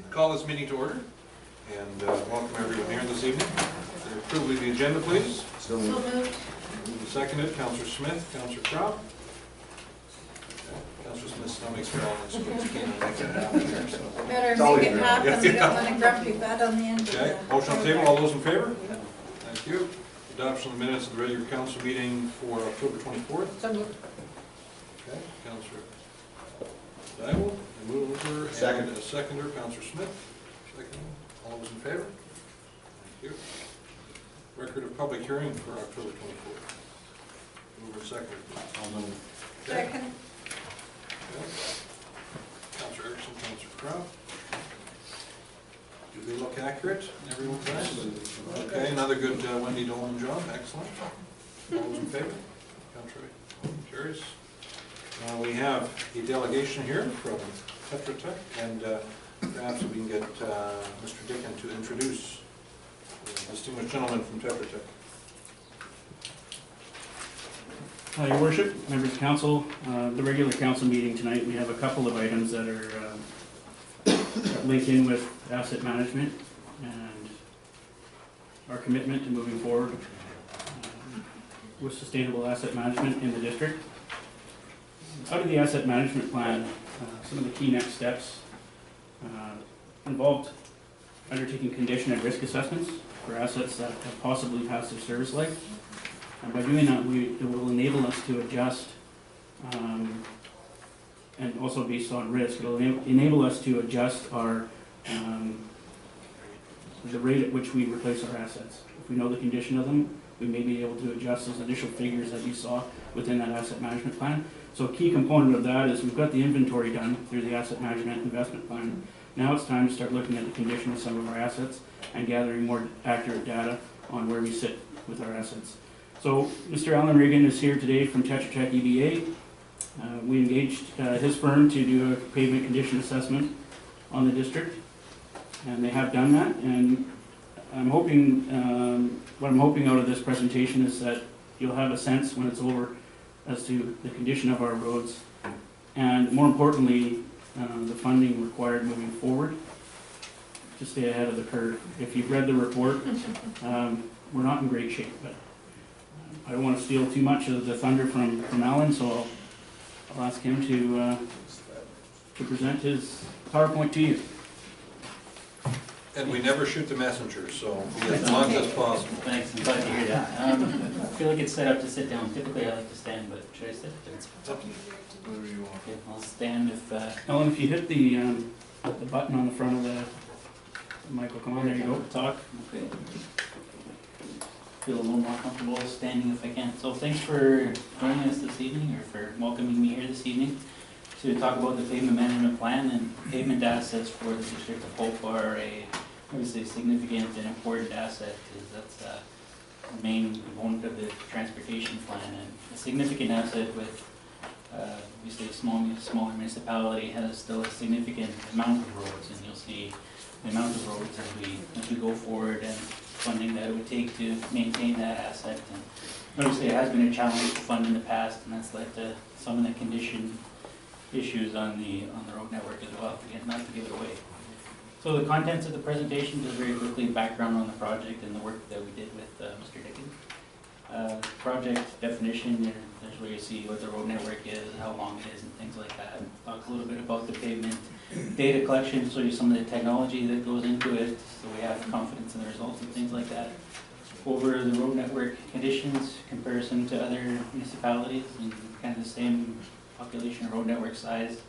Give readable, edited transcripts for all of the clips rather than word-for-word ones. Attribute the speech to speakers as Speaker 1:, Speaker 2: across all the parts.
Speaker 1: call this meeting to order and welcome everyone here this evening. Approve the agenda, please.
Speaker 2: So moved.
Speaker 1: Moved and seconded. Councillor Smith, Councillor Crowe. Councillor Smith's stomach's growling, so he's keen to make it happen here. So.
Speaker 2: Better make it happen. We don't want a grumpy butt on the end.
Speaker 1: Okay, motion on the table. All those in favor? Thank you. Adoption of the minutes of the regular council meeting for October 24th.
Speaker 2: So moved.
Speaker 1: Okay, Councillor Daible, a mover,
Speaker 2: Second.
Speaker 1: and a seconder, Councillor Smith. Second. All those in favor? Thank you. Record of public hearing for October 24th. Mover and seconder, please.
Speaker 2: I'll move.
Speaker 1: Okay.
Speaker 2: Second.
Speaker 1: Okay. Councillor Erickson, Councillor Crowe. Do they look accurate in everyone's eyes? Okay, another good Wendy Dolan job. Excellent. All those in favor? Contrary. Carries. We have a delegation here from Tetra Tech, and perhaps we can get Mr. Dickin to introduce the distinguished gentleman from Tetra Tech.
Speaker 3: Your Worship, members of council, the regular council meeting tonight, we have a couple of items that are that link in with asset management and our commitment to moving forward with sustainable asset management in the district. Out of the asset management plan, some of the key next steps involved undertaking condition and risk assessments for assets that have possibly passed their service life. And by doing that, it will enable us to adjust, and also based on risk, it will enable us to adjust our the rate at which we replace our assets. If we know the condition of them, we may be able to adjust those initial figures that you saw within that asset management plan. So a key component of that is we've got the inventory done through the asset management investment plan. Now it's time to start looking at the condition of some of our assets and gathering more accurate data on where we sit with our assets. So Mr. Alan Regan is here today from Tetra Tech EBA. We engaged his firm to do a pavement condition assessment on the district, and they have done that. And I'm hoping, what I'm hoping out of this presentation is that you'll have a sense when it's over as to the condition of our roads, and more importantly, the funding required moving forward to stay ahead of the curve. If you've read the report, we're not in great shape, but I don't want to steal too much of the thunder from Alan, so I'll ask him to present his PowerPoint to you.
Speaker 1: And we never shoot the messenger, so be as long as possible.
Speaker 4: Thanks, I'm glad to hear that. I feel like it's set up to sit down. Typically I like to stand, but should I sit?
Speaker 1: Whatever you want.
Speaker 4: Okay, I'll stand if...
Speaker 3: Alan, if you hit the button on the front of the mic will come on, there you go.
Speaker 4: Talk. Okay. Feel a little more comfortable standing if I can. So thanks for joining us this evening, or for welcoming me here this evening to talk about the pavement management plan. And pavement assets for the District of Hope are obviously a significant and important asset, because that's the main component of the transportation plan, and a significant asset with obviously a smaller municipality has still a significant amount of roads, and you'll see the amount of roads as we go forward and funding that it would take to maintain that asset. And obviously it has been a challenge to fund in the past, and that's led to some of the condition issues on the road network as well, again, not to give it away. So the contents of the presentation, just very quickly background on the project and the work that we did with Mr. Dickin. Project definition, there's where you see what the road network is, how long it is, and things like that. Talk a little bit about the pavement data collection, show you some of the technology that goes into it, so we have confidence in the results and things like that. Over the road network conditions, comparison to other municipalities, and kind of the same population road network size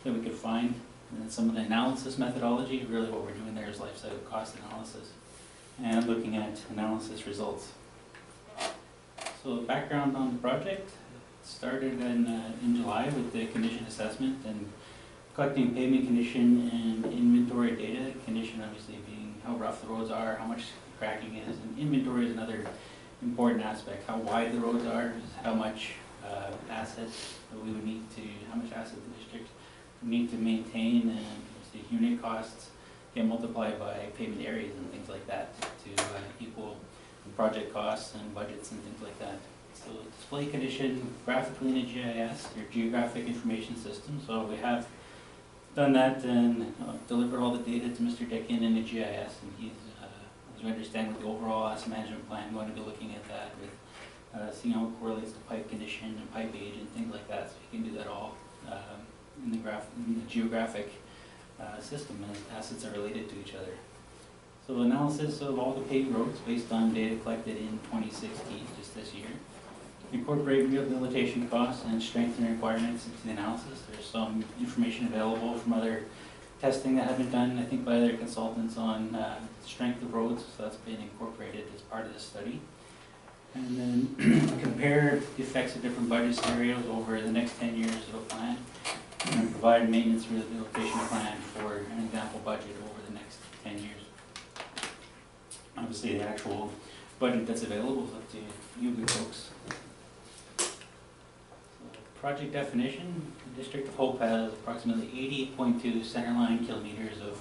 Speaker 4: that we could find. And then some of the analysis methodology, really what we're doing there is life cycle cost analysis, and looking at analysis results. So background on the project, started in July with the condition assessment and collecting pavement condition and inventory data. Condition obviously being how rough the roads are, how much cracking is, and inventory is another important aspect. How wide the roads are, how much assets we would need to, how much asset the district would need to maintain, and the unit costs get multiplied by pavement areas and things like that to equal project costs and budgets and things like that. So display condition graphically in a GIS, your geographic information system. So we have done that and delivered all the data to Mr. Dickin in the GIS, and he's, as we understand with the overall asset management plan, going to be looking at that with seeing how it correlates to pipe condition and pipe age and things like that, so he can do that all in the geographic system as assets are related to each other. So analysis of all the paved roads based on data collected in 2016, just this year. Incorporate rehabilitation costs and strengthening requirements into the analysis. There's some information available from other testing that have been done, I think by other consultants on strength of roads, so that's been incorporated as part of the study. And then compare the effects of different budget scenarios over the next 10 years of a plan, and provide maintenance rehabilitation plan for an example budget over the next 10 years. Obviously, the actual budget that's available is up to you good folks. Project definition: the District of Hope has approximately 88.2 centerline kilometers of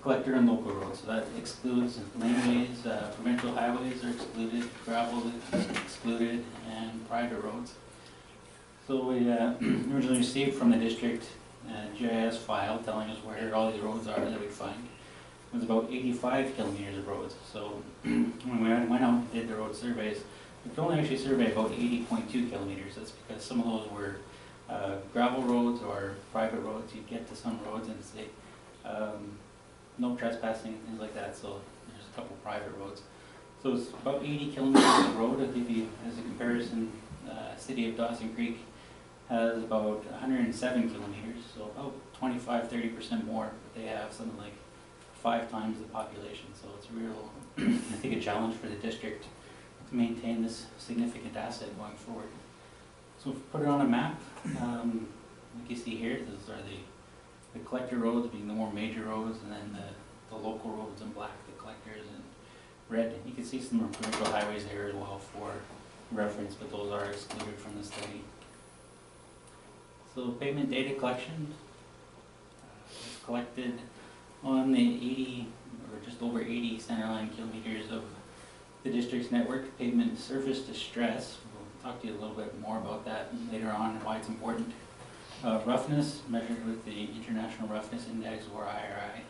Speaker 4: collector and local roads. So that excludes laneways, provincial highways are excluded, gravel is excluded, and private roads. So we originally received from the district GIS file telling us where all these roads are that we find. It was about 85 kilometers of roads. So when we went out and did the road surveys, we could only actually survey about 80.2 kilometers. That's because some of those were gravel roads or private roads. You'd get to some roads and say no trespassing and things like that. So there's a couple private roads. So it's about 80 kilometers of road. I'll give you as a comparison. City of Dawson Creek has about 107 kilometers, so about 25–30% more. But they have something like 5 times the population. So it's a real, I think, a challenge for the district to maintain this significant asset going forward. So if we put it on a map, like you see here, those are the collector roads being the more major roads, and then the local roads in black, the collectors in red. You can see some provincial highways there as well for reference, but those are excluded from the study. So pavement data collection is collected on the 80 or just over 80 centerline kilometers of the district's network. Pavement surface distress, we'll talk to you a little bit more about that later on and why it's important. Roughness measured with the International Roughness Index, or IRI,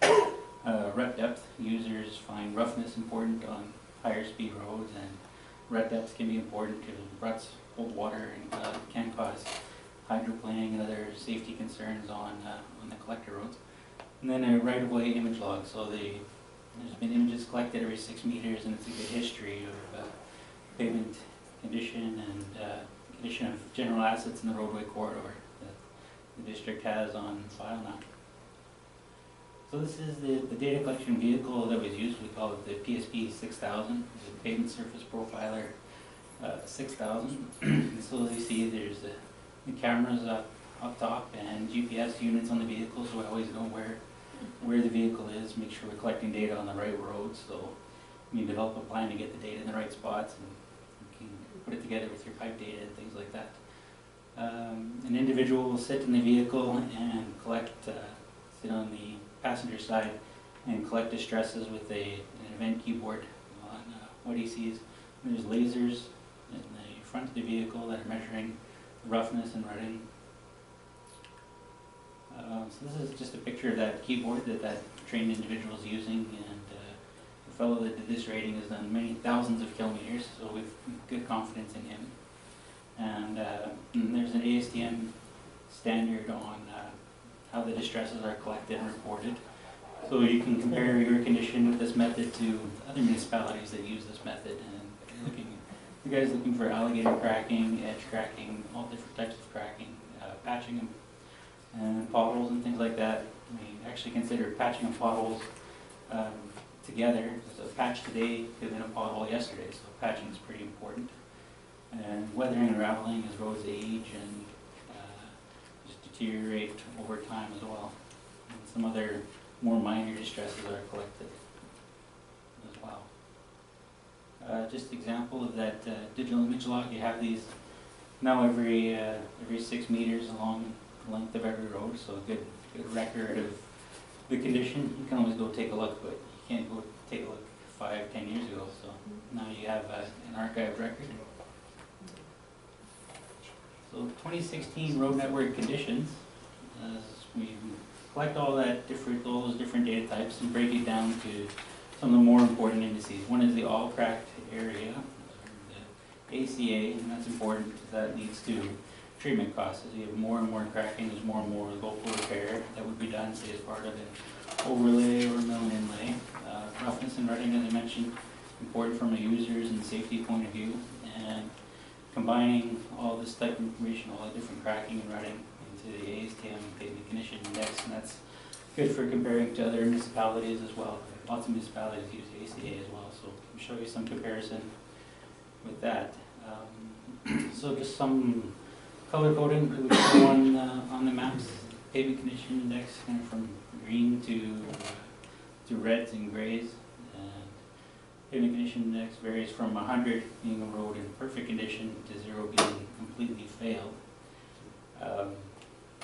Speaker 4: and rut depth. Users find roughness important on higher speed roads, and rut depth can be important because ruts hold water and can cause hydroplaning and other safety concerns on the collector roads. And then a right-of-way image log. So there's been images collected every 6 meters, and it's a good history of pavement condition and condition of general assets in the roadway corridor that the district has on file now. So this is the data collection vehicle that was used. We call it the PSP 6000, the Pavement Surface Profiler 6000. So as you see, there's the cameras up top and GPS units on the vehicle, so we always know where the vehicle is, make sure we're collecting data on the right roads. So you can develop a plan to get the data in the right spots, and you can put it together with your pipe data and things like that. An individual will sit in the vehicle and collect, sit on the passenger side and collect distresses with an event keyboard on what he sees. And there's lasers in the front of the vehicle that are measuring roughness and rutting. So this is just a picture of that keyboard that trained individual is using, and the fellow that did this rating has done many thousands of kilometers, so we've good confidence in him. And there's an ASTM standard on how the distresses are collected and reported. So you can compare your condition with this method to other municipalities that use this method. And the guy's looking for alligator cracking, edge cracking, all different types of cracking, patching and potholes and things like that. We actually consider patching and potholes together. There's a patch today could have been a pothole yesterday, so patching is pretty important. And weathering and raveling as roads age and just deteriorate over time as well. And some other more minor distresses are collected as well. Just example of that digital image log. You have these now every 6 meters along the length of every road, so a good record of the condition. You can always go take a look, but you can't go take a look 5–10 years ago. So now you have an archived record. So 2016 road network conditions. We collect all those different data types and break it down to some of the more important indices. One is the all cracked area, the ACA, and that's important because that leads to treatment costs. As you have more and more cracking, there's more and more local repair that would be done, say as part of an overlay or mill inlay. Roughness and rutting, as I mentioned, important from a user's and safety point of view, and combining all this type of information, all the different cracking and rutting into the ASTM pavement condition index, and that's good for comparing to other municipalities as well. Lots of municipalities use ACA as well, so I'll show you some comparison with that. So just some color coding that we show on the maps. Pavement condition index kind of from green to reds and grays. And pavement condition index varies from 100 being a road in perfect condition to 0 being completely failed.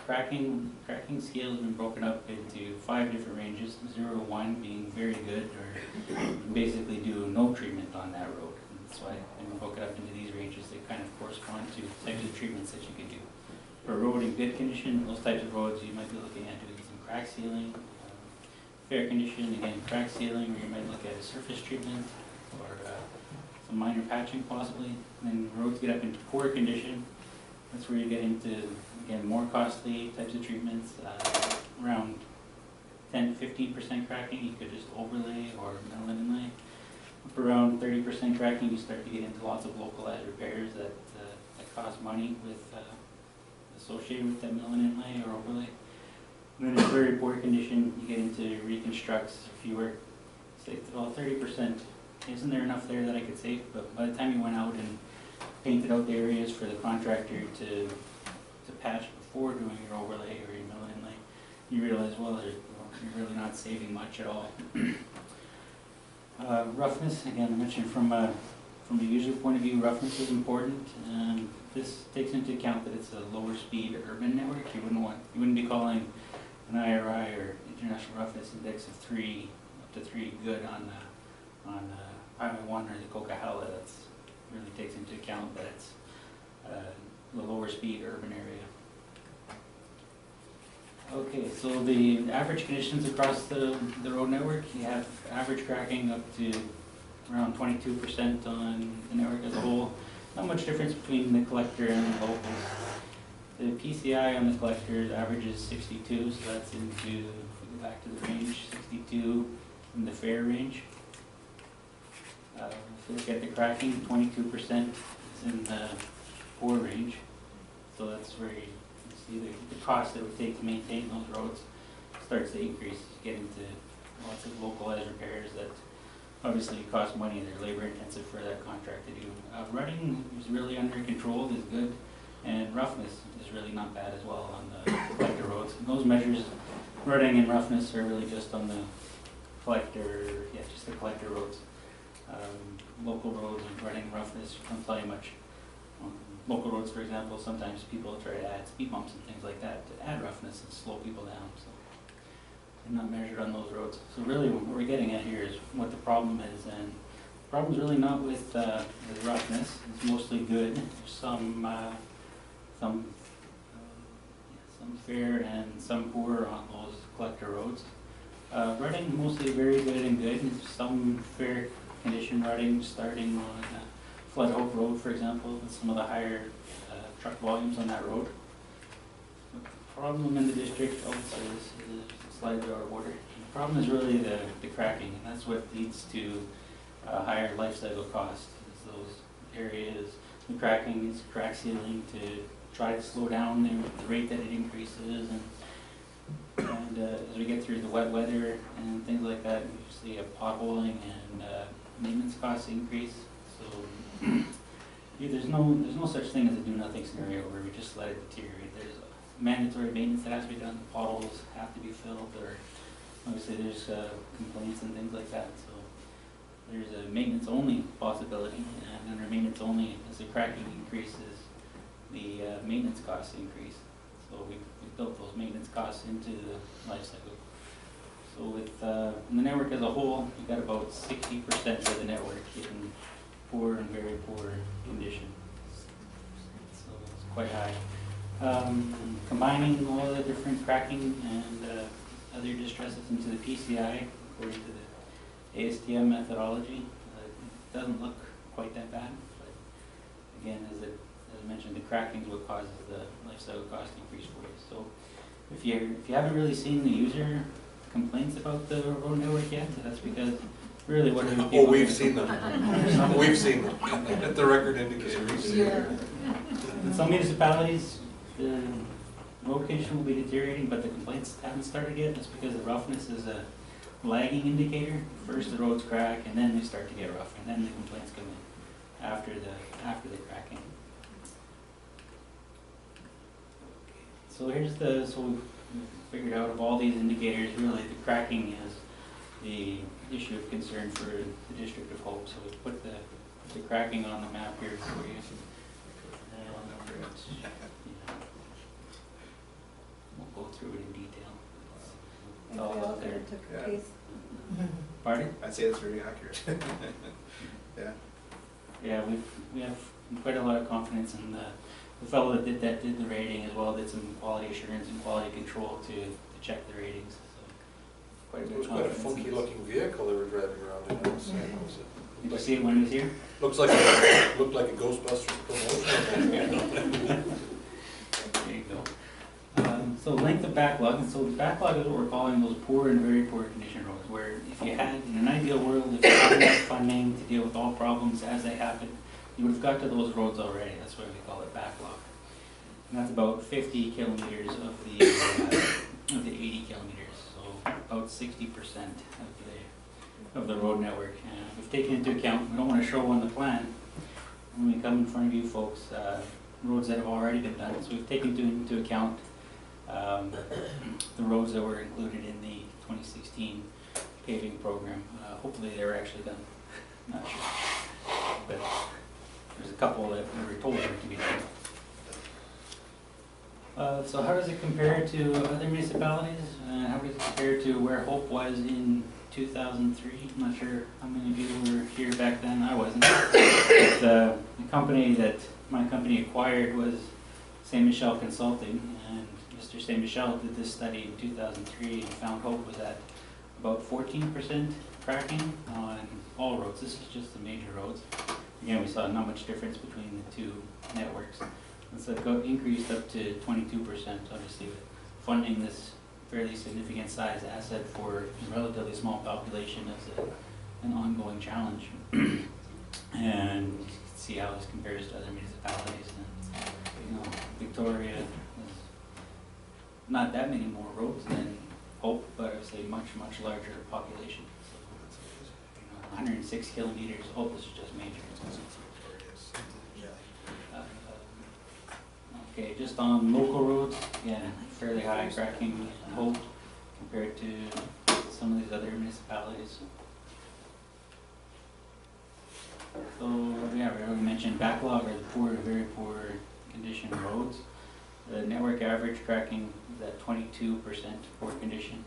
Speaker 4: Cracking scale has been broken up into 5 different ranges, 0 to 1 being very good, or basically do no treatment on that road. And that's why I broke it up into these ranges that kind of correspond to types of treatments that you could do. For a road in good condition, those types of roads you might be looking at doing some crack sealing. Fair condition, again, crack sealing, or you might look at a surface treatment, or some minor patching possibly. And then roads get up into poor condition. That's where you get into, again, more costly types of treatments. Around 10 to 15% cracking, you could just overlay or mill and inlay. Up around 30% cracking, you start to get into lots of localized repairs that cost money with associated with that mill and inlay or overlay. And then in very poor condition, you get into reconstructs. If you were, say, well, 30%, isn't there enough there that I could save? But by the time you went out and painted out the areas for the contractor to patch before doing your overlay or your mill and inlay, you realize, well, you're really not saving much at all. Roughness, again, I mentioned from the user point of view, roughness is important. This takes into account that it's a lower speed urban network. You wouldn't be calling an IRI or International Roughness Index of 3 up to 3 good on Highway 1 or the Coquihalla. That's really takes into account that it's the lower speed urban area. Okay, so the average conditions across the road network, you have average cracking up to around 22% on the network as a whole. Not much difference between the collector and the locals. The PCI on the collector averages 62, so that's into, if we go back to the range, 62 in the fair range. If you look at the cracking, 22% is in the poor range. So that's where you see the cost that it would take to maintain those roads starts to increase. You get into lots of localized repairs that obviously cost money. They're labor intensive for that contract to do. Rutting is really under control, is good, and roughness is really not bad as well on the collector roads. And those measures, rutting and roughness, are really just on the collector, just the collector roads. Local roads and rutting and roughness don't tell you much. Local roads, for example, sometimes people try to add speed bumps and things like that to add roughness and slow people down. So they're not measured on those roads. So really what we're getting at here is what the problem is, and the problem's really not with roughness. It's mostly good. There's some fair and some poor on those collector roads. Rutting mostly very good and good. Some fair condition rutting starting on Flood Hope Road, for example, with some of the higher truck volumes on that road. The problem in the district also is slides out of order. The problem is really the cracking, and that's what leads to higher life cycle costs. Is those areas, the cracking is crack sealing to try to slow down the rate that it increases, and as we get through the wet weather and things like that, we see a potholing and maintenance costs increase. So there's no such thing as a do-nothing scenario where we just let it deteriorate. There's mandatory maintenance that has to be done. The potholes have to be filled, or obviously there's complaints and things like that. So there's a maintenance-only possibility, and under maintenance-only, as the cracking increases, the maintenance costs increase. So we built those maintenance costs into the life cycle. So with in the network as a whole, you've got about 60% of the network in poor and very poor condition. So it's quite high. combining all the different cracking and other distresses into the PCI according to the ASTM methodology. It doesn't look quite that bad, but again, as I mentioned, the cracking is what causes the lifecycle cost increase for you. So if you haven't really seen the user complaints about the road network yet, that's because really what are people...
Speaker 1: Oh, we've seen them. We've seen them. Let the record indicate we've seen them.
Speaker 4: In some municipalities, the road condition will be deteriorating, but the complaints haven't started yet. That's because the roughness is a lagging indicator. First the roads crack, and then they start to get rough, and then the complaints come in after the cracking. So here's so we've figured out of all these indicators, really the cracking is the issue of concern for the District of Hope. So we put the cracking on the map here for you. We'll go through it in detail. It's all up there. Pardon?
Speaker 5: I'd say that's very accurate. Yeah.
Speaker 4: Yeah, we have quite a lot of confidence in the fellow that did the rating as well, did some quality assurance and quality control to check the ratings. So quite a bit
Speaker 1: It was
Speaker 4: of
Speaker 1: quite a
Speaker 4: confidence in
Speaker 1: funky
Speaker 4: this.
Speaker 1: looking vehicle they were driving around in.
Speaker 4: Did you see it when he was here?
Speaker 1: Looked like a Ghostbusters promotion.
Speaker 4: There you go. So length of backlog, and so the backlog is what we're calling those poor and very poor condition roads, where if you had, in an ideal world, if you had enough funding to deal with all problems as they happen, you would have got to those roads already. That's why we call it backlog. And that's about 50 kilometers of the 80 kilometers, so about 60% of the road network. And we've taken into account, we don't want to show on the plan, when we come in front of you folks, roads that have already been done. So we've taken into account the roads that were included in the 2016 paving program. Hopefully they were actually done. Not sure. But there's a couple that we were told were to be done. So how does it compare to other municipalities? How does it compare to where Hope was in 2003? I'm not sure how many of you were here back then. I wasn't. But, the company that my company acquired was Saint Michel Consulting, and Mr. Saint Michel did this study in 2003 and found Hope was at about 14% cracking on all roads. This is just the major roads. Again, we saw not much difference between the two networks. And so it got increased up to 22%, obviously, with funding this fairly significant size asset for a relatively small population is an ongoing challenge. And you can see how this compares to other municipalities. And, you know, Victoria has not that many more roads than Hope, but I would say much larger population. So, you know, 106 kilometers. Hope is just major. Okay, just on local roads, again, fairly high cracking Hope compared to some of these other municipalities. So, yeah, we already mentioned backlog or the poor to very poor condition roads. The network average cracking is at 22% poor condition.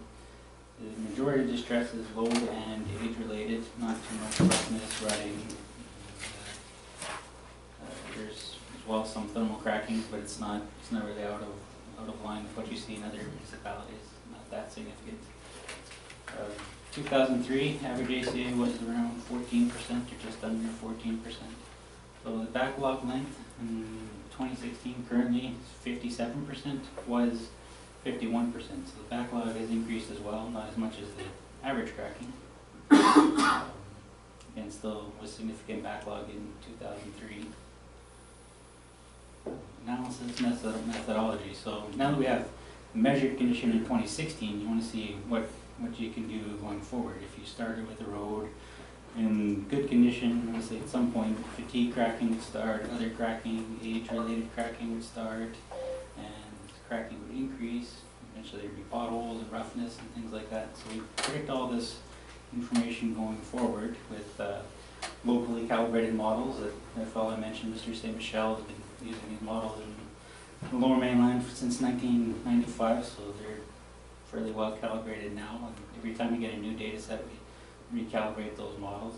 Speaker 4: The majority of distress is load and age related, not too much roughness, rutting. There's as well some thermal crackings, but it's not really out of line with what you see in other municipalities. Not that significant. 2003 average ACA was around 14% or just under 14%. So the backlog length in 2016 currently 57%, was 51%. So the backlog has increased as well, not as much as the average cracking. And still was significant backlog in 2003. Analysis methodology. So now that we have measured condition in 2016, you want to see what you can do going forward. If you started with a road in good condition, let's say at some point fatigue cracking would start, other cracking, age-related cracking would start, and cracking would increase. Eventually there'd be potholes and roughness and things like that. So we predict all this information going forward with locally calibrated models that fellow I mentioned, Mr. Saint Michel, has been using these models in the Lower Mainland since 1995, so they're fairly well calibrated now. And every time we get a new data set, we recalibrate those models.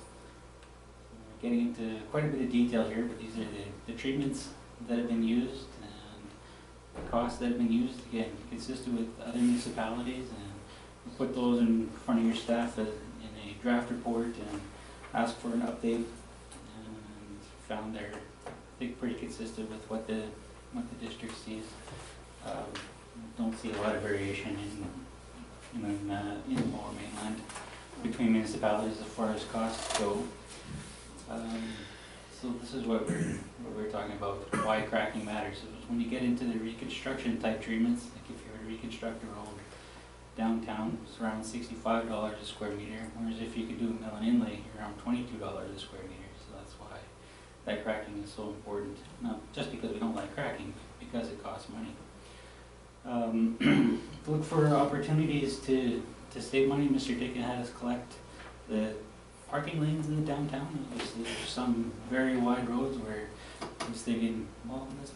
Speaker 4: We're getting into quite a bit of detail here, but these are the treatments that have been used, and costs that have been used, again, consistent with other municipalities, and we put those in front of your staff in a draft report and asked for an update, and found they're, I think, pretty consistent with what the district sees. Don't see a lot of variation in the Lower Mainland between municipalities as far as costs go. So this is what we're talking about, why cracking matters. When you get into the reconstruction type treatments, like if you were to reconstruct a road downtown, it's around $65 a square meter, whereas if you could do a mill and inlay, you're around $22 a square meter. So that's why that cracking is so important. Not just because we don't like cracking, but because it costs money. Look for opportunities to save money. Mr. Dickon had us collect the parking lanes in the downtown. Obviously, there's some very wide roads where I was thinking, well, let's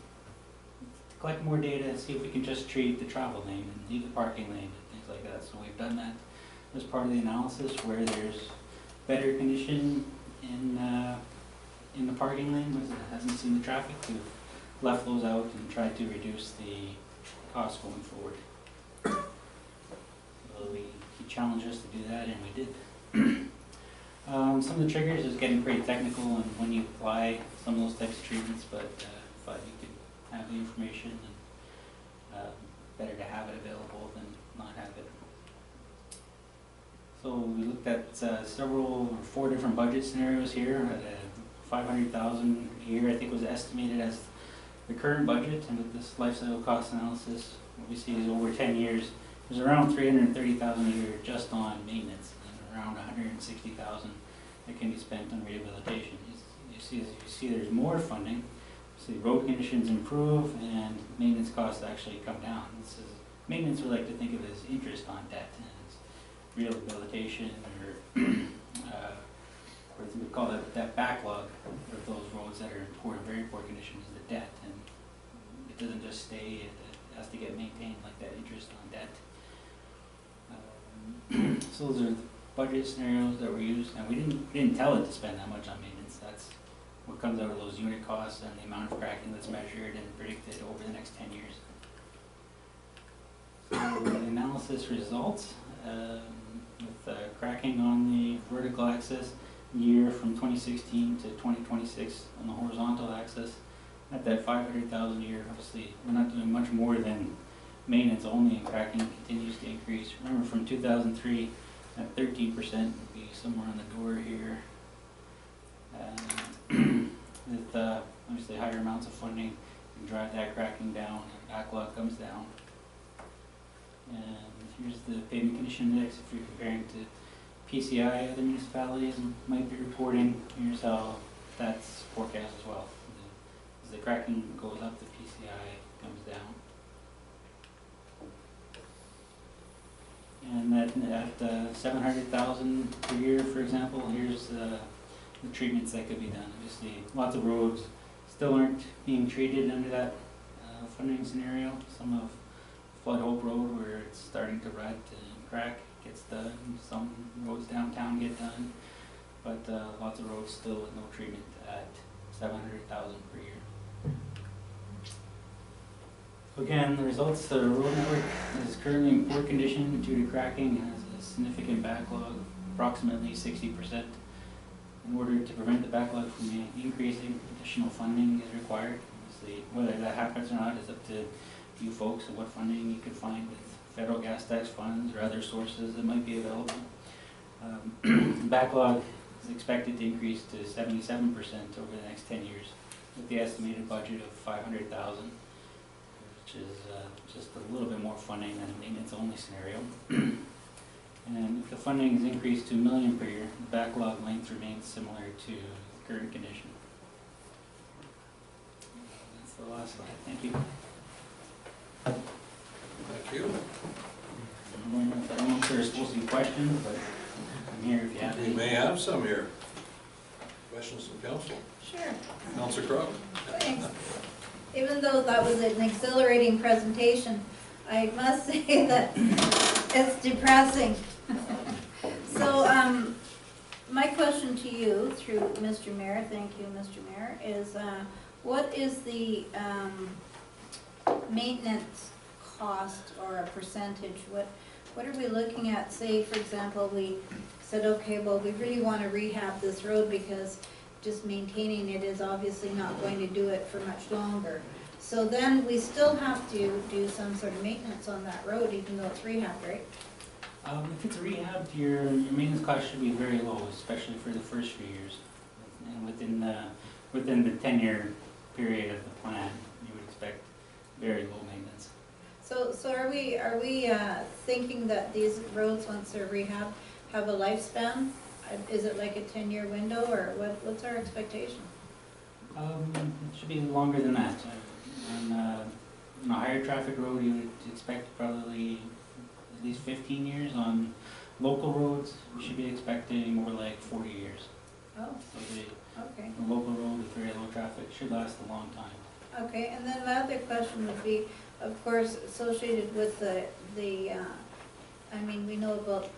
Speaker 4: collect more data, see if we can just treat the travel lane and leave the parking lane and things like that. So we've done that as part of the analysis, where there's better condition in the parking lane, where it hasn't seen the traffic. We've left those out and tried to reduce the cost going forward. So he challenged us to do that, and we did. Some of the triggers is getting pretty technical on when you apply some of those types of treatments, but you could have the information, and better to have it available than not have it. So we looked at four different budget scenarios here. $500,000 a year, I think, was estimated as the current budget, and with this life cycle cost analysis, what we see is over 10 years, there's around $330,000 a year just on maintenance, and around $160,000 that can be spent on rehabilitation. You see there's more funding, so road conditions improve and maintenance costs actually come down. This is maintenance, we like to think of as interest on debt, and it's rehabilitation or we call that backlog of those roads that are in very poor condition is the debt, and it doesn't just stay, it has to get maintained like that interest on debt. So those are budget scenarios that were used, and we didn't tell it to spend that much on maintenance. That's what comes out of those unit costs and the amount of cracking that's measured and predicted over the next 10 years. So the analysis results with cracking on the vertical axis year from 2016 to 2026 on the horizontal axis at that 500,000 a year. Obviously, we're not doing much more than maintenance only, and cracking continues to increase. Remember, from 2003 at 13% would be somewhere on the door here. With obviously higher amounts of funding, can drive that cracking down, and backlog comes down. And here's the pavement condition index if you're comparing to PCI, other municipalities might be reporting. Here's how that's forecast as well. As the cracking goes up, the PCI comes down. And at 700,000 per year, for example, here's the treatments that could be done. Obviously, lots of roads still aren't being treated under that funding scenario. Some of Flood Hope Road, where it's starting to rut and crack, gets done. Some roads downtown get done, but lots of roads still with no treatment at 700,000 per year. So again, the results: the road network is currently in poor condition due to cracking and has a significant backlog, approximately 60%. In order to prevent the backlog from increasing, additional funding is required. Obviously, whether that happens or not is up to you folks and what funding you can find with federal gas tax funds or other sources that might be available. Backlog is expected to increase to 77% over the next 10 years, with the estimated budget of 500,000, which is just a little bit more funding than a maintenance-only scenario. And if the funding is increased to $1 million per year, the backlog length remains similar to the current condition. That's the last slide. Thank you.
Speaker 1: Thank you.
Speaker 4: I don't know if there's supposed to be questions, but I'm here if you have
Speaker 1: We
Speaker 4: any.
Speaker 1: may have some here. Questions from council?
Speaker 2: Sure,
Speaker 1: Councilor Crowe?
Speaker 2: thanks. Even though that was an exhilarating presentation, I must say that it's depressing. So, my question to you through Mr. Mayor, thank you, Mr. Mayor, is what is the maintenance cost or a percentage, what are we looking at? Say, for example, we said, okay, well, we really wanna rehab this road because just maintaining it is obviously not going to do it for much longer. So then we still have to do some sort of maintenance on that road, even though it's rehabbed, right?
Speaker 4: If it's rehabbed, your maintenance cost should be very low, especially for the first few years. And within the 10-year period of the plan, you would expect very low maintenance.
Speaker 2: So are we thinking that these roads, once they're rehabbed, have a lifespan? Is it like a 10-year window, or what's our expectation?
Speaker 4: It should be longer than that. On a higher traffic road, you would expect probably at least 15 years. On local roads, you should be expecting more like 40 years.
Speaker 2: Oh,
Speaker 4: So
Speaker 2: okay.
Speaker 4: the local road with very low traffic should last a long time.
Speaker 2: Okay, and then my other question would be, of course, associated with I mean, we know about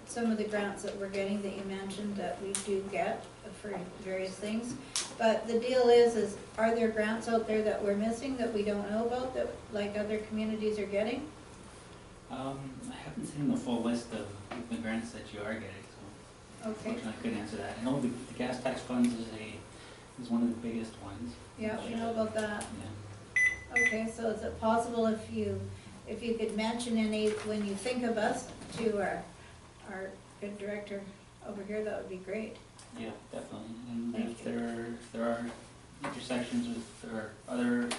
Speaker 2: some of the grants that we're getting that you mentioned that we do get for various things. But the deal is are there grants out there that we're missing that we don't know about, that like other communities are getting?
Speaker 4: I haven't seen the full list of the grants that you are getting, so
Speaker 2: Okay,
Speaker 4: unfortunately I couldn't answer that. I know the gas tax funds is one of the biggest ones.
Speaker 2: yeah, we know about that.
Speaker 4: Yeah.
Speaker 2: Okay, so is it possible if you could mention any, when you think of us, to our good director over here, that would be great.
Speaker 4: Yeah, definitely. And
Speaker 2: Thank
Speaker 4: if there are intersections with, or other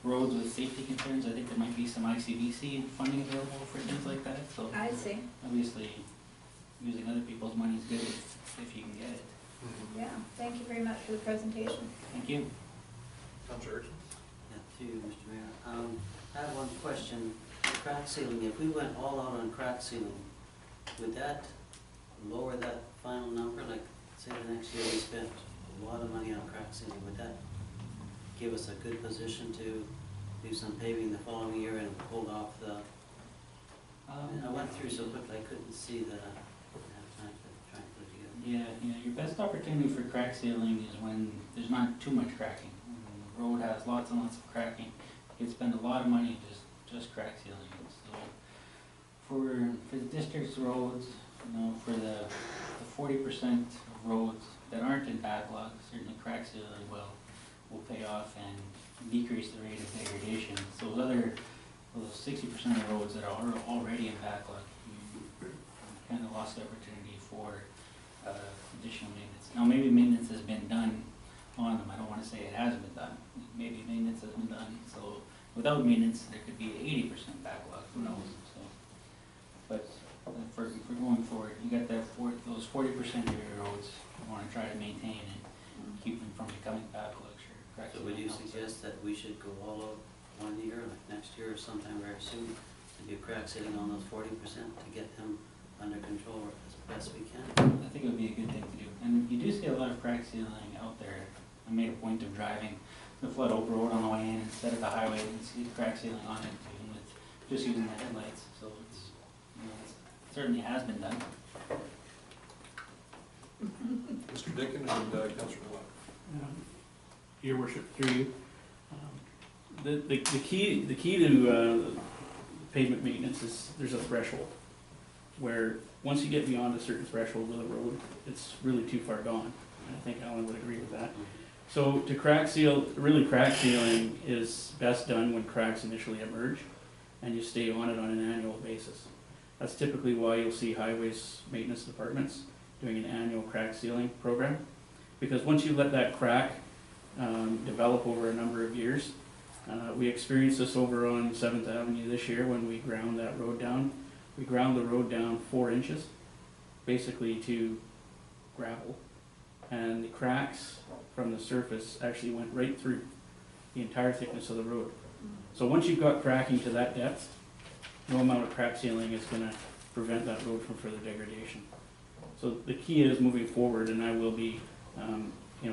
Speaker 4: roads with safety concerns, I think there might be some ICBC funding available for things like that. So
Speaker 2: I see,
Speaker 4: obviously, using other people's money is good if you can get it.
Speaker 2: yeah, thank you very much for the presentation.
Speaker 4: Thank you.
Speaker 1: Councillor Erickson?
Speaker 6: Yeah, to you, Mr. Mayor. I have one question. Crack sealing, if we went all out on crack sealing, would that lower that final number? Like, say the next year we spent a lot of money on crack sealing, would that give us a good position to do some paving the following year and hold off the, I went through so quickly I couldn't see the, I didn't have time to try and put it together.
Speaker 4: Yeah, your best opportunity for crack sealing is when there's not too much cracking. When the road has lots and lots of cracking, you can spend a lot of money just crack sealing it. So for the district's roads, for the 40% of roads that aren't in backlog, certainly crack sealing will pay off and decrease the rate of degradation. So those 60% of roads that are already in backlog, you kind of lost the opportunity for additional maintenance. Now maybe maintenance has been done on them. I don't want to say it hasn't been done. Maybe maintenance has been done. So without maintenance, there could be 80% backlog. Who knows? So, but for going forward, you got those 40% of your roads you want to try to maintain and keep them from becoming backlogs.
Speaker 6: So would you suggest that we should go all out one year, like next year or sometime very soon, and do crack sealing on those 40% to get them under control as best we can?
Speaker 4: I think it would be a good thing to do. And you do see a lot of crack sealing out there. I made a point of driving the Flood Oak Road on the way in instead of the highway and see crack sealing on it, even with just using the headlights. So it certainly has been done.
Speaker 1: Mr. Dickin and Councillor Lott.
Speaker 3: Your worship, through you. The key to pavement maintenance is there's a threshold where once you get beyond a certain threshold of the road, it's really too far gone. And I think Alan would agree with that. So to crack seal, crack sealing is best done when cracks initially emerge and you stay on it on an annual basis. That's typically why you'll see highways maintenance departments doing an annual crack sealing program. Because once you let that crack develop over a number of years, we experienced this over on 7th Avenue this year when we ground that road down. We ground the road down 4 inches, basically to gravel. And the cracks from the surface actually went right through the entire thickness of the road. So once you've got cracking to that depth, no amount of crack sealing is going to prevent that road from further degradation. So the key is moving forward, and I will be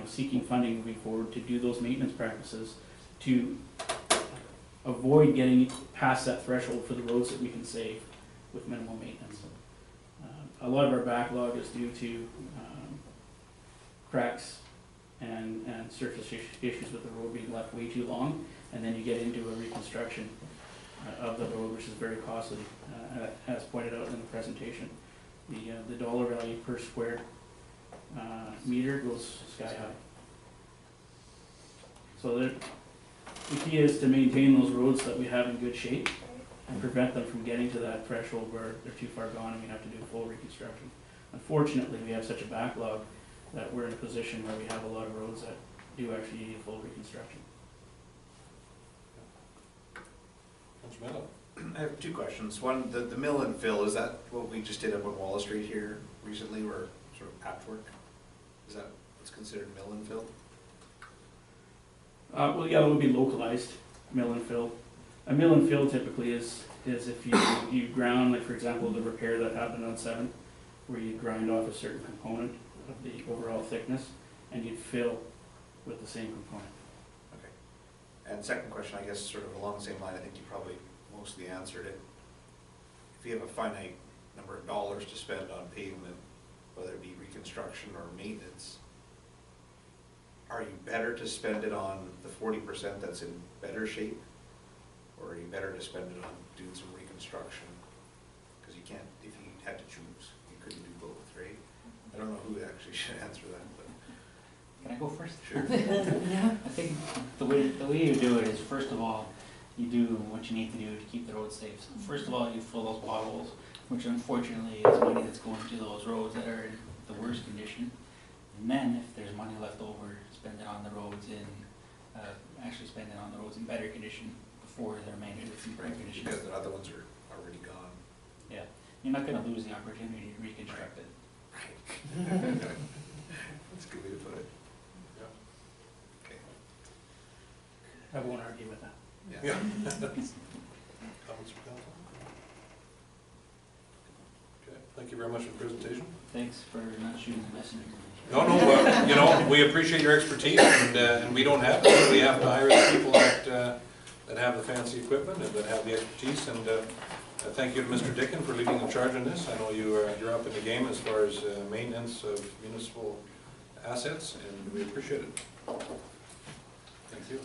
Speaker 3: seeking funding moving forward to do those maintenance practices to avoid getting past that threshold for the roads that we can save with minimal maintenance. A lot of our backlog is due to cracks and surface issues with the road being left way too long, and then you get into a reconstruction of the road, which is very costly, as pointed out in the presentation. The dollar value per square meter goes sky high. So the key is to maintain those roads that we have in good shape and prevent them from getting to that threshold where they're too far gone and we have to do full reconstruction. Unfortunately, we have such a backlog that we're in a position where we have a lot of roads that do actually need full reconstruction.
Speaker 1: Councilor Melo?
Speaker 5: I have two questions. One, the mill and fill, is that what we just did up on Wallace Street here recently, or sort of patchwork? Is that what's considered mill and fill?
Speaker 3: Well, yeah, it would be localized mill and fill. A mill and fill typically is if you ground, like for example, the repair that happened on 7, where you grind off a certain component of the overall thickness, and you'd fill with the same component.
Speaker 5: Okay. And second question, I guess sort of along the same line, I think you probably mostly answered it. If you have a finite number of dollars to spend on pavement, whether it be reconstruction or maintenance, are you better to spend it on the 40% that's in better shape? Or are you better to spend it on doing some reconstruction? Because you can't, if you had to choose, you couldn't do both, right? I don't know who actually should answer that, but.
Speaker 4: Can I go first?
Speaker 5: Sure.
Speaker 4: I think the way you do it is, first of all, you do what you need to do to keep the road safe. So first of all, you fill those potholes, which unfortunately is money that's going to those roads that are in the worst condition. And then, if there's money left over, spend it on the roads in better condition before they're managed in bright condition.
Speaker 5: Because the other ones are already gone.
Speaker 4: Yeah, you're not going to lose the opportunity to reconstruct it.
Speaker 5: Right. That's a good way to put it. Okay.
Speaker 3: I won't argue with that.
Speaker 1: Yeah. Comments from council? Okay, thank you very much for the presentation.
Speaker 4: Thanks for not shooting the messenger.
Speaker 1: No, we appreciate your expertise, and we don't have to. We have to hire the people that have the fancy equipment and that have the expertise. And thank you to Mr. Dickin for leading the charge on this. I know you're up in the game as far as maintenance of municipal assets, and we appreciate it. Thank you.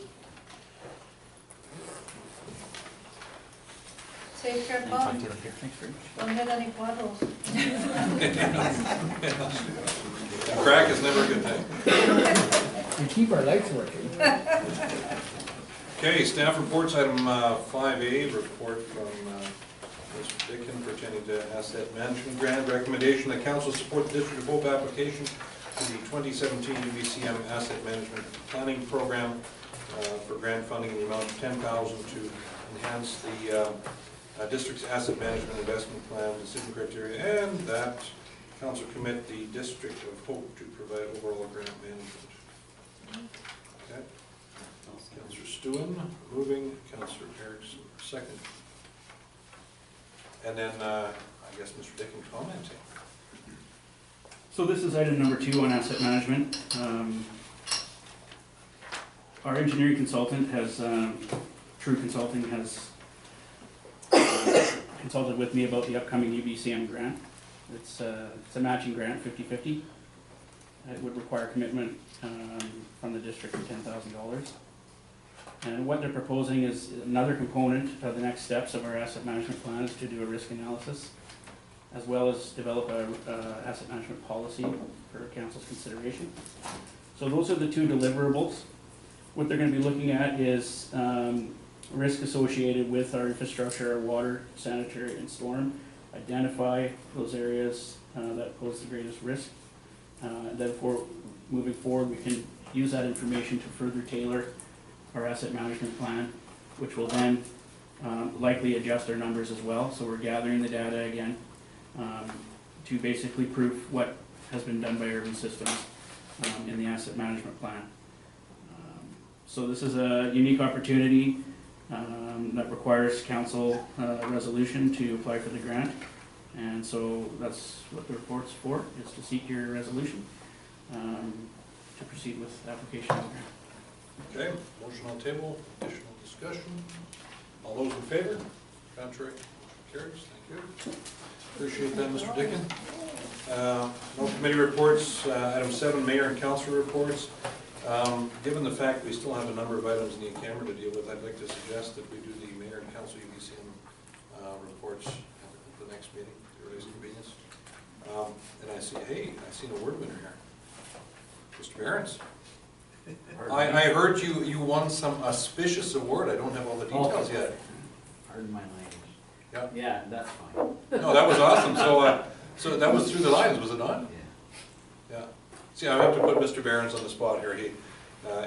Speaker 2: Safe trip
Speaker 4: Thanks
Speaker 2: home.
Speaker 4: very much.
Speaker 2: Don't hit any potholes.
Speaker 1: A crack is never a good thing.
Speaker 7: We keep our lights working.
Speaker 1: Okay, staff reports, item 5A, report from Mr. Dickin pertaining to asset management grant. Recommendation that council support the District of Hope application to the 2017 UBCM Asset Management Planning Program for grant funding in the amount of $10,000 to enhance the district's asset management investment plan decision criteria, and that council commit the District of Hope to provide overall grant management. Okay. Councillor Stewin moving, Councillor Erickson second. And then I guess Mr. Dickin commenting.
Speaker 3: So this is item number 2 on asset management. Our engineering consultant has, True Consulting has consulted with me about the upcoming UBCM grant. It's a matching grant, 50-50. It would require commitment from the district of $10,000. And what they're proposing is another component of the next steps of our asset management plan is to do a risk analysis, as well as develop a asset management policy for council's consideration. So those are the 2 deliverables. What they're going to be looking at is risk associated with our infrastructure, our water, sanitary, and storm. Identify those areas that pose the greatest risk. Then moving forward, we can use that information to further tailor our asset management plan, which will then likely adjust our numbers as well. So we're gathering the data again to basically prove what has been done by Urban Systems in the asset management plan. So this is a unique opportunity that requires council resolution to apply for the grant. And so that's what the report's for, is to seek your resolution to proceed with the application of the grant.
Speaker 1: Okay, motion on table, additional discussion. All those in favor? Contrary? Motion carries. Thank you. Appreciate that, Mr. Dickin. No committee reports. Item 7, mayor and council reports. Given the fact we still have a number of items in the camera to deal with, I'd like to suggest that we do the mayor and council UBCM reports at the next meeting, the earliest convenience. And I see, hey, I see an award winner here. Mr. Behrens. I heard you won some auspicious award. I don't have all the details yet.
Speaker 7: Pardon my language.
Speaker 1: Yeah.
Speaker 7: Yeah, that's fine.
Speaker 1: No, that was awesome. So that was through the lines, was it not?
Speaker 7: Yeah.
Speaker 1: Yeah. See, I have to put Mr. Behrens on the spot here. He,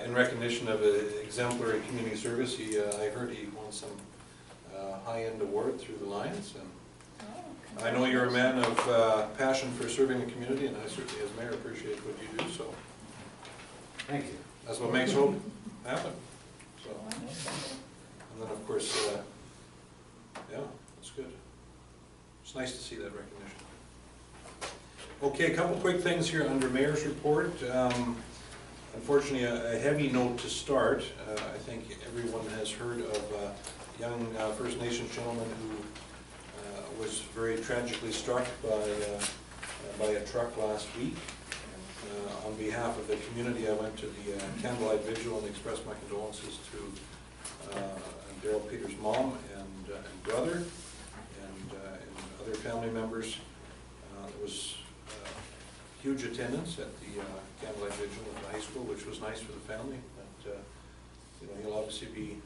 Speaker 1: in recognition of an exemplary community service, I heard he won some high-end award through the lines. And I know you're a man of passion for serving the community, and I certainly, as mayor, appreciate what you do. So
Speaker 7: Thank you.
Speaker 1: that's what makes hope happen. So, and then of course, yeah, that's good. It's nice to see that recognition. Okay, a couple quick things here under mayor's report. Unfortunately, a heavy note to start. I think everyone has heard of a young First Nations gentleman who was very tragically struck by a truck last week. On behalf of the community, I went to the candlelight vigil and expressed my condolences to Daryl Peters' mom and brother and other family members. There was huge attendance at the candlelight vigil at the high school, which was nice for the family. But you know, he'll obviously be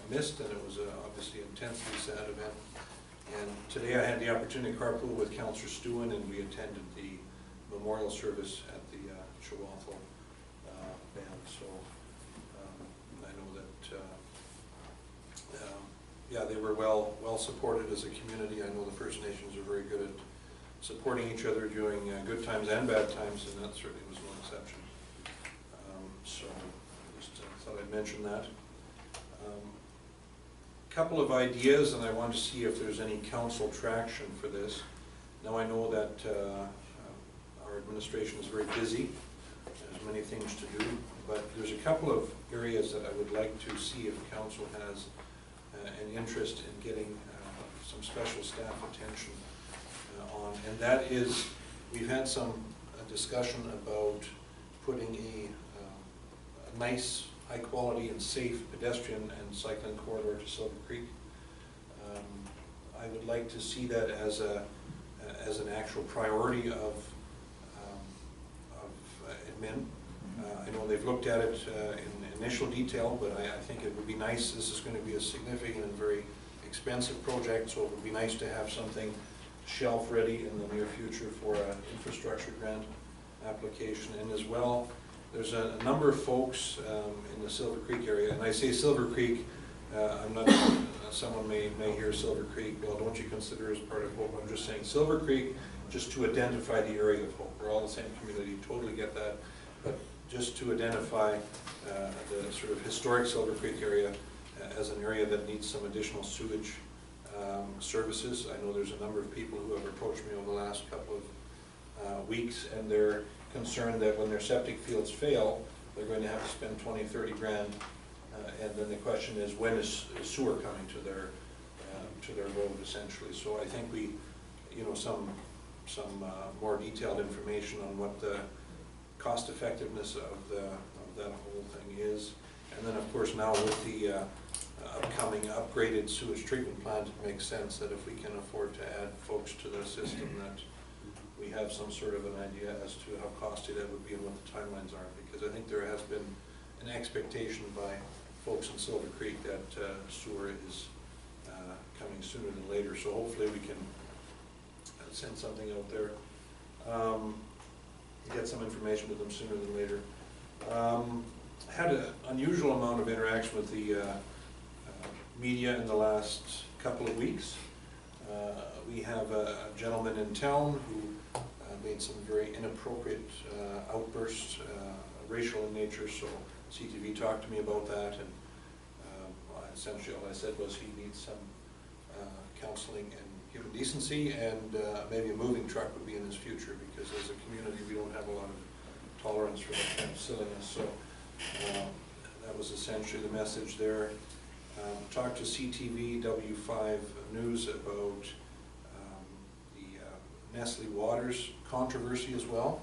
Speaker 1: missed, and it was obviously an intensely sad event. And today I had the opportunity to carpool with Councillor Stewin, and we attended the memorial service at the Chihuahua band. So I know that yeah, they were well supported as a community. I know the First Nations are very good at supporting each other during good times and bad times, and that certainly was no exception. So just thought I'd mention that. Couple of ideas, and I want to see if there's any council traction for this. Now I know that our administration is very busy. There's many things to do, but there's a couple of areas that I would like to see if council has an interest in getting some special staff attention on, and that is, we've had some discussion about putting a nice, high quality and safe pedestrian and cycling corridor to Silver Creek. I would like to see that as an actual priority of admin. I know they've looked at it in initial detail, but I think it would be nice. This is going to be a significant and very expensive project, so it would be nice to have something shelf ready in the near future for an infrastructure grant application. And as well, there's a number of folks in the Silver Creek area, and I say Silver Creek, I'm not, someone may hear Silver Creek, well, don't you consider as part of Hope? I'm just saying Silver Creek, just to identify the area of Hope. We're all the same community, totally get that, but just to identify the sort of historic Silver Creek area as an area that needs some additional sewage services. I know there's a number of people who have approached me over the last couple of weeks, and they're concerned that when their septic fields fail, they're going to have to spend 20, 30 grand, and then the question is, when is sewer coming to their road, essentially. So I think we, you know, some more detailed information on what the cost effectiveness of that whole thing is. And then of course now with the upcoming upgraded sewage treatment plant, it makes sense that if we can afford to add folks to the system, that we have some sort of an idea as to how costly that would be and what the timelines are. Because I think there has been an expectation by folks in Silver Creek that sewer is coming sooner than later. So hopefully we can send something out there, get some information to them sooner than later. Had an unusual amount of interaction with the media in the last couple of weeks. We have a gentleman in town who made some very inappropriate outbursts, racial in nature, so CTV talked to me about that, and essentially all I said was he needs some counseling and human decency, and maybe a moving truck would be in his future, because as a community we don't have a lot of tolerance for that kind of silliness. So that was essentially the message there. Talked to CTV W5 News about the Nestle Waters controversy as well,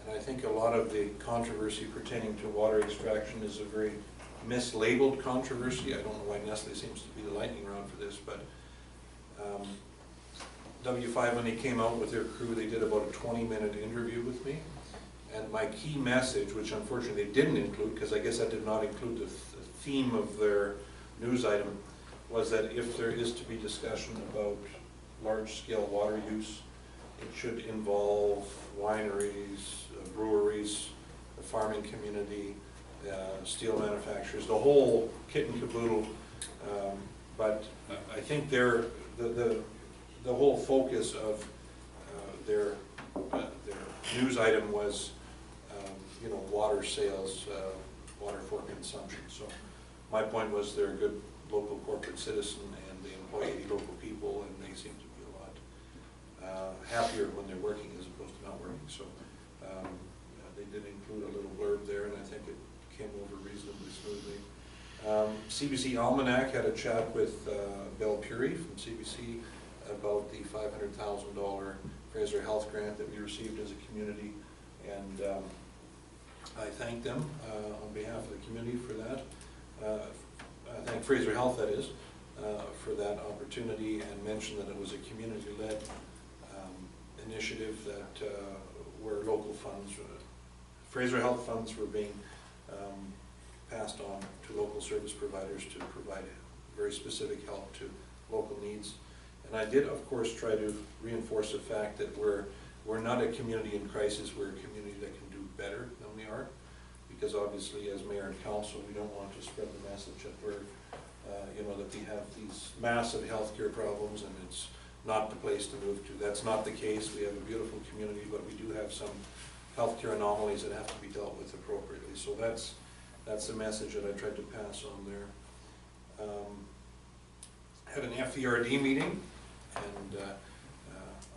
Speaker 1: And I think a lot of the controversy pertaining to water extraction is a very mislabeled controversy. I don't know why Nestle seems to be the lightning rod for this, but W5, when they came out with their crew, they did about a 20-minute interview with me. And my key message, which unfortunately they didn't include, because I guess I did not include the theme of their news item, was that if there is to be discussion about large-scale water use, it should involve wineries, breweries, the farming community, steel manufacturers, the whole kit and caboodle. But I think the whole focus of their news item was, water sales, water for consumption. So my point was they're a good local corporate citizen and they employ 80 local people, and they seem to be a lot happier when they're working as opposed to not working. So they did include a little blurb there, and I think it came over reasonably smoothly. CBC Almanac had a chat with Bill Puri from CBC about the $500,000 Fraser Health grant that we received as a community, and I thank them on behalf of the community for that. I thank Fraser Health, that is, for that opportunity, and mention that it was a community-led initiative that where local funds, Fraser Health funds were being passed on to local service providers to provide very specific help to local needs. And I did, of course, try to reinforce the fact that we're not a community in crisis, we're a community that can do better than we are. Because obviously, as mayor and council, we don't want to spread the message that we're, that we have these massive healthcare problems and it's not the place to move to. That's not the case. We have a beautiful community, but we do have some healthcare anomalies that have to be dealt with appropriately. So that's the message that I tried to pass on there. Had an FERD meeting, and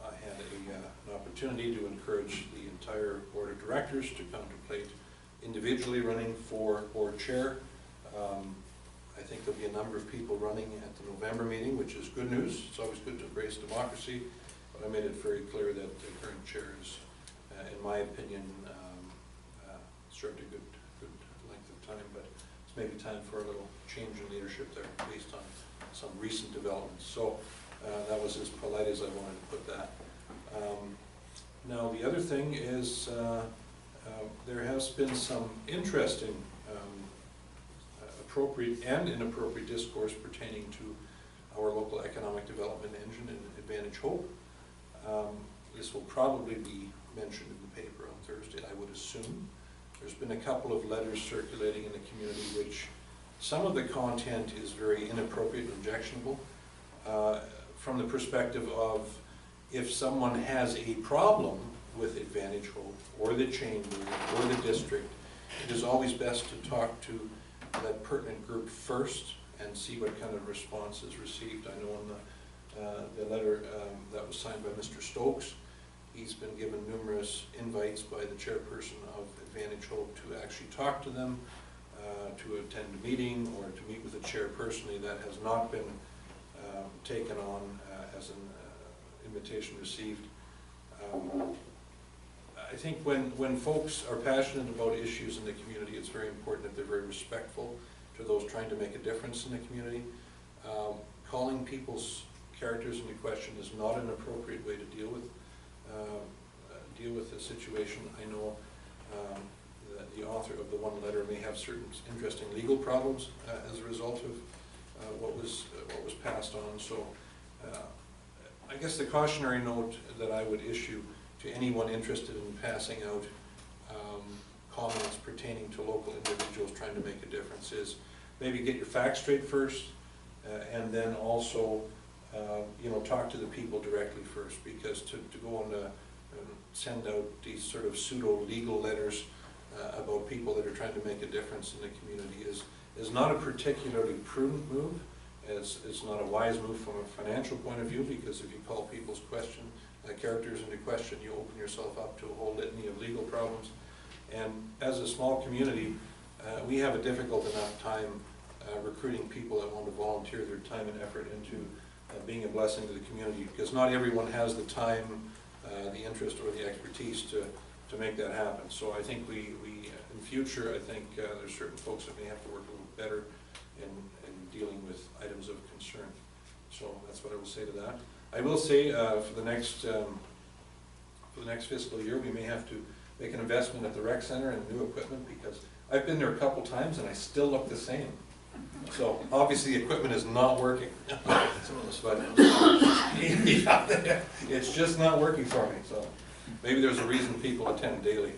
Speaker 1: I had an opportunity to encourage the entire board of directors to contemplate individually running for board chair. I think there'll be a number of people running at the November meeting, which is good news. It's always good to embrace democracy, but I made it very clear that the current chair is, in my opinion, served a good length of time, but it's maybe time for a little change in leadership there based on some recent developments. So that was as polite as I wanted to put that. Now the other thing is there has been some interesting appropriate and inappropriate discourse pertaining to our local economic development engine and Advantage Hope. This will probably be mentioned in the paper on Thursday, I would assume. There's been a couple of letters circulating in the community which some of the content is very inappropriate and objectionable from the perspective of if someone has a problem with Advantage Hope or the chamber or the district, it is always best to talk to that pertinent group first and see what kind of response is received. I know in the letter that was signed by Mr. Stokes, he's been given numerous invites by the chairperson of Advantage Hope to actually talk to them, to attend a meeting or to meet with the chair personally. That has not been taken on as an invitation received. I think when folks are passionate about issues in the community, it's very important that they're very respectful to those trying to make a difference in the community. Calling people's characters into question is not an appropriate way to deal with the situation. I know that the author of the one letter may have certain interesting legal problems as a result of what was passed on. So I guess the cautionary note that I would issue to anyone interested in passing out comments pertaining to local individuals trying to make a difference is maybe get your facts straight first, and then also talk to the people directly first, because to go on and send out these sort of pseudo-legal letters about people that are trying to make a difference in the community is not a particularly prudent move. It's not a wise move from a financial point of view, because if you call people's characters into question, you open yourself up to a whole litany of legal problems. And as a small community, we have a difficult enough time recruiting people that want to volunteer their time and effort into being a blessing to the community, because not everyone has the time, the interest, or the expertise to to make that happen. So I think we in future, I think there's certain folks that may have to work a little better in dealing with items of concern. So that's what I will say to that. I will say for the next fiscal year, we may have to make an investment at the rec center in new equipment, because I've been there a couple times and I still look the same. So obviously the equipment is not working. But it's just not working for me. So maybe there's a reason people attend daily.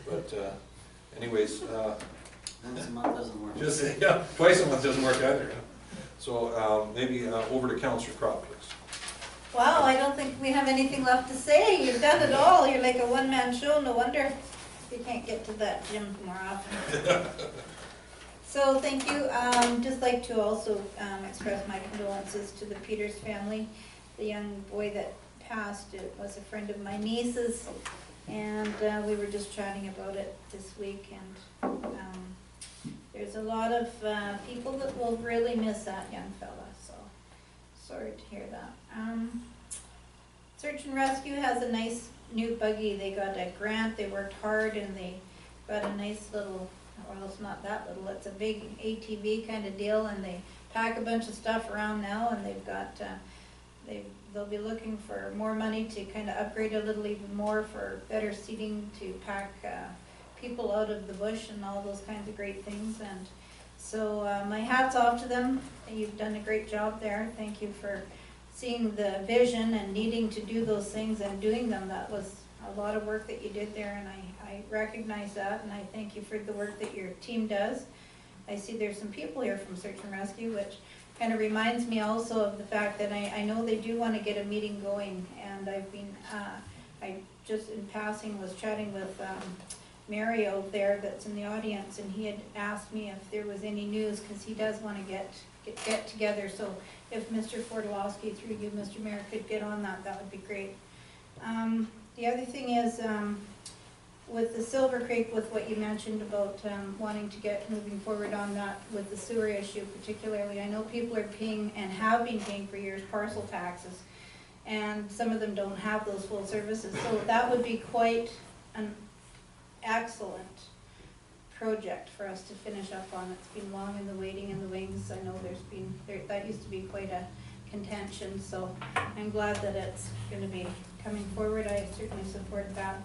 Speaker 1: But anyways,
Speaker 6: Once a month doesn't work.
Speaker 1: just, yeah, twice a month doesn't work either. So maybe over to Councillor Crop, please.
Speaker 2: Wow, I don't think we have anything left to say. You've done it all. You're like a one-man show. No wonder you can't get to that gym more often. So thank you. Just like to also express my condolences to the Peters family. The young boy that passed, it was a friend of my niece's, and we were just chatting about it this week. And there's a lot of people that will really miss that young fella. So sorry to hear that. Search and Rescue has a nice new buggy. They got a grant. They worked hard, and they got a nice little, well, it's not that little, it's a big ATV kind of deal, and they pack a bunch of stuff around now, and they've got, they'll be looking for more money to kind of upgrade a little even more for better seating to pack people out of the bush and all those kinds of great things. And so my hat's off to them. You've done a great job there. Thank you for seeing the vision and needing to do those things and doing them. That was a lot of work that you did there, and I recognize that, and I thank you for the work that your team does. I see there's some people here from Search and Rescue, which kind of reminds me also of the fact that I know they do want to get a meeting going, and I've been, I just in passing was chatting with Mario there that's in the audience, and he had asked me if there was any news, because he does want to get together. So if Mr. Fordolowski, through you, Mr. Mayor, could get on that, that would be great. The other thing is, with the Silver Creek, with what you mentioned about wanting to get moving forward on that with the sewer issue particularly, I know people are paying and have been paying for years parcel taxes, and some of them don't have those full services. So that would be quite an excellent project for us to finish up on. It's been long in the waiting in the wings. I know that used to be quite a contention, so I'm glad that it's going to be coming forward. I certainly support that.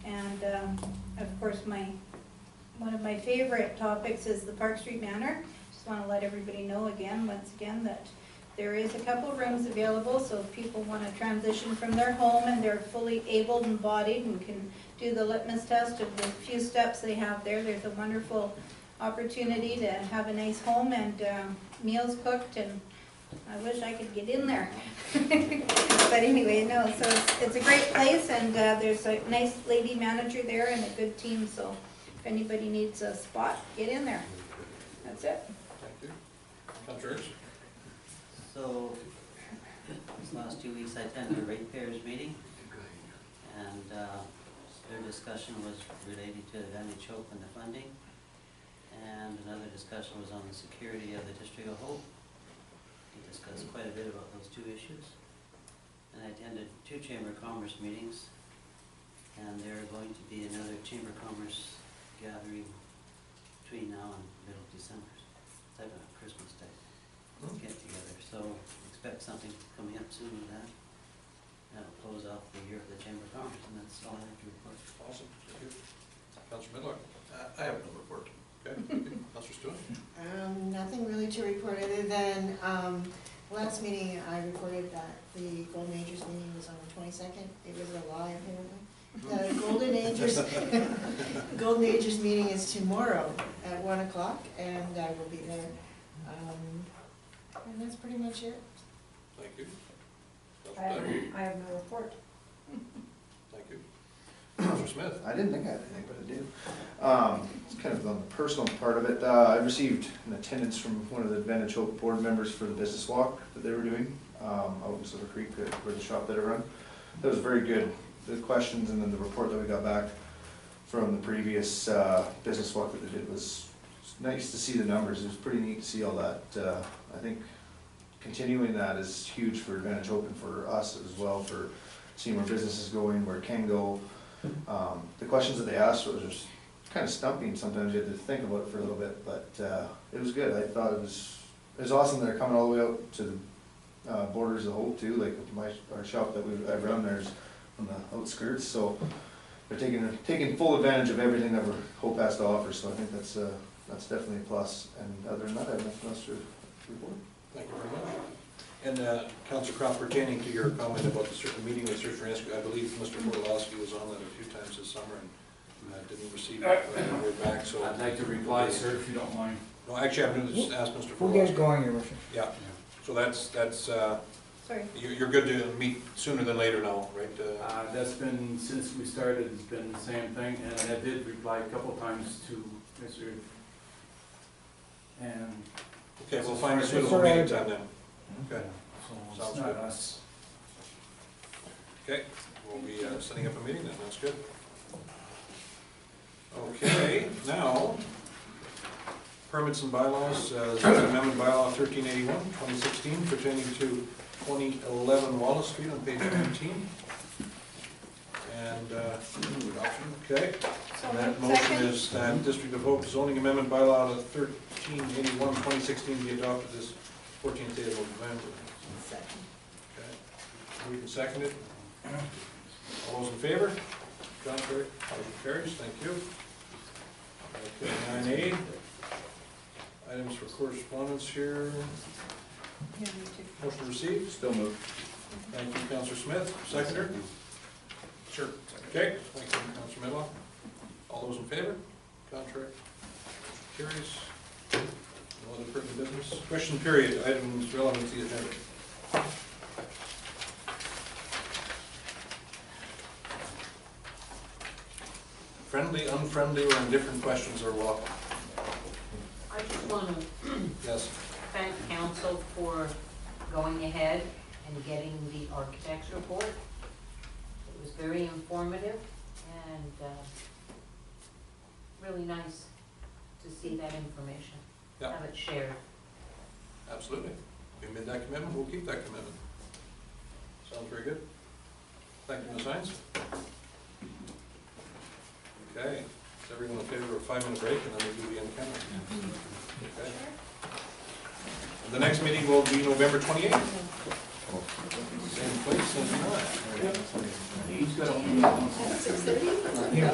Speaker 2: And of course, one of my favorite topics is the Park Street Manor. Just want to let everybody know once again, that there is a couple of rooms available, so if people want to transition from their home and they're fully able and bodied and can do the litmus test of the few steps they have there, there's a wonderful opportunity to have a nice home and meals cooked, and I wish I could get in there. But anyway, no, so it's a great place, and there's a nice lady manager there and a good team, so if anybody needs a spot, get in there. That's it.
Speaker 1: Thank you. Councillor Ernst?
Speaker 6: So, these last 2 weeks I attended a ratepayers meeting, and their discussion was related to Vantage Hope and the funding, and another discussion was on the security of the District of Hope. We discussed quite a bit about those two issues. And I attended 2 Chamber of Commerce meetings, and there are going to be another Chamber of Commerce gathering between now and middle of December, type of Christmas day, get together. So expect something coming up soon with that. That'll close off the year of the Chamber of Commerce, and that's all I have to report.
Speaker 1: Awesome, thank you. Councillor Midler?
Speaker 5: I have no report.
Speaker 1: Okay, thank you. Councillor Stewart?
Speaker 8: Nothing really to report other than, last meeting I reported that the Golden Agers meeting was on the 22nd. It was a lie apparently. The Golden Agers meeting is tomorrow at 1 o'clock, and I will be there. And that's pretty much it.
Speaker 1: Thank you. Councillor Dyer?
Speaker 8: I have no report.
Speaker 1: Thank you. Councillor Smith?
Speaker 9: I didn't think I had anything, but I do. It's kind of on the personal part of it. I received an attendance from one of the Vantage Hope board members for the business walk that they were doing out in Silver Creek, where the shop that I run. That was very good. The questions and then the report that we got back from the previous business walk that they did was nice to see the numbers. It was pretty neat to see all that. I think continuing that is huge for Vantage Hope and for us as well, for seeing where business is going, where it can go. The questions that they asked was just kind of stumping, sometimes you had to think about it for a little bit, but it was good. I thought it was awesome. They're coming all the way out to the borders of Hope too, like our shop that I run, there's on the outskirts, so they're taking full advantage of everything that Hope has to offer, so I think that's definitely a plus. And other than that, I have nothing else to report.
Speaker 1: Thank you very much. And Councillor Croft, pertaining to your comment about the certain meeting with Search and Rescue, I believe Mr. Portalowski was on that a few times this summer and didn't receive word back, so.
Speaker 10: I'd like to reply, sir, if you don't mind.
Speaker 1: No, actually, I'm going to ask Mr.
Speaker 11: We'll get it
Speaker 1: Portalowski.
Speaker 11: going, your worship.
Speaker 1: Yeah, so that's,
Speaker 2: Sorry.
Speaker 1: you're good to meet sooner than later now, right?
Speaker 10: That's been, since we started, it's been the same thing, and I did reply a couple times to Mr. And.
Speaker 1: Okay, we'll find a suitable meeting time then. Okay,
Speaker 10: So
Speaker 1: Sounds
Speaker 10: it's not
Speaker 1: good.
Speaker 10: us.
Speaker 1: okay, we'll be setting up a meeting then, that's good. Okay, now, permits and bylaws, amendment bylaw 1381, 2016, pertaining to 2011 Wallace Street on page 19. And, adoption, okay. And that motion
Speaker 2: Second.
Speaker 1: is that District of Hope zoning amendment bylaw 1381, 2016 be adopted this 14th day of November. Okay. Moved and seconded. All those in favor? Contrary? Motion carries. Thank you. Okay, 9A. Items for correspondence here. Motion received.
Speaker 9: Still moved.
Speaker 1: Thank you, Councillor Smith. Seconder? Sure. Okay, thank you, Councillor Medlock. All those in favor? Contrary? Carries. No other pertinent business. Question period, items relevant to the agenda. Friendly, unfriendly, or indifferent questions are welcome.
Speaker 12: I just want to
Speaker 1: Yes.
Speaker 12: thank council for going ahead and getting the architect's report. It was very informative and really nice to see that information,
Speaker 1: Yeah.
Speaker 12: have it shared.
Speaker 1: Absolutely. We made that commitment, we'll keep that commitment. Sounds very good. Thank you, Ms. Hines. Okay, is everyone in favor of a 5-minute break and then we'll do the end count? Okay. And the next meeting will be November 28th. Same place, same time.
Speaker 3: He's got a.
Speaker 11: Yeah,